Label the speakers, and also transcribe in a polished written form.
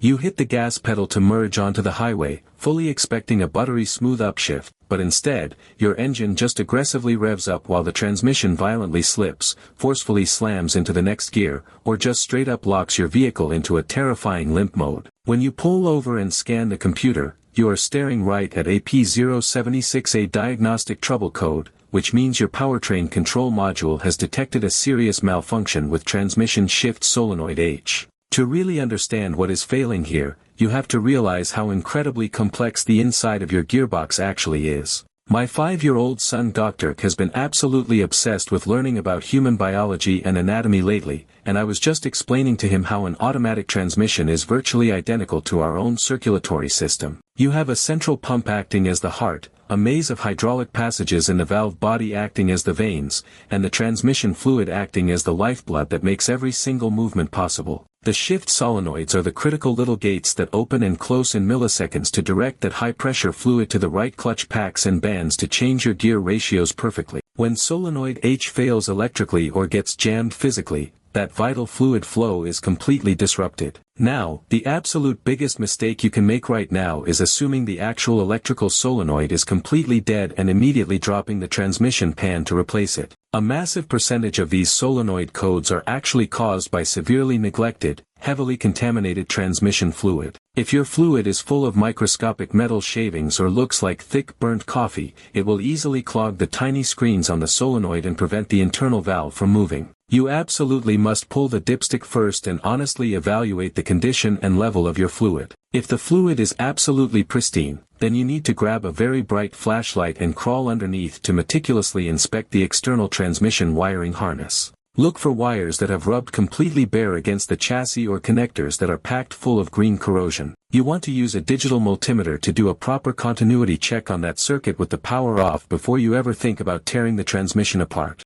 Speaker 1: You hit the gas pedal to merge onto the highway, fully expecting a buttery smooth upshift, but instead, your engine just aggressively revs up while the transmission violently slips, forcefully slams into the next gear, or just straight up locks your vehicle into a terrifying limp mode. When you pull over and scan the computer, you are staring right at a P076A diagnostic trouble code, which means your powertrain control module has detected a serious malfunction with transmission shift solenoid H. To really understand what is failing here, you have to realize how incredibly complex the inside of your gearbox actually is. My 5-year-old son Dr. has been absolutely obsessed with learning about human biology and anatomy lately, and I was just explaining to him how an automatic transmission is virtually identical to our own circulatory system. You have a central pump acting as the heart, a maze of hydraulic passages in the valve body acting as the veins, and the transmission fluid acting as the lifeblood that makes every single movement possible. The shift solenoids are the critical little gates that open and close in milliseconds to direct that high-pressure fluid to the right clutch packs and bands to change your gear ratios perfectly. When solenoid H fails electrically or gets jammed physically, that vital fluid flow is completely disrupted. Now, the absolute biggest mistake you can make right now is assuming the actual electrical solenoid is completely dead and immediately dropping the transmission pan to replace it. A massive percentage of these solenoid codes are actually caused by severely neglected, heavily contaminated transmission fluid. If your fluid is full of microscopic metal shavings or looks like thick burnt coffee, it will easily clog the tiny screens on the solenoid and prevent the internal valve from moving. You absolutely must pull the dipstick first and honestly evaluate the condition and level of your fluid. If the fluid is absolutely pristine, then you need to grab a very bright flashlight and crawl underneath to meticulously inspect the external transmission wiring harness. Look for wires that have rubbed completely bare against the chassis or connectors that are packed full of green corrosion. You want to use a digital multimeter to do a proper continuity check on that circuit with the power off before you ever think about tearing the transmission apart.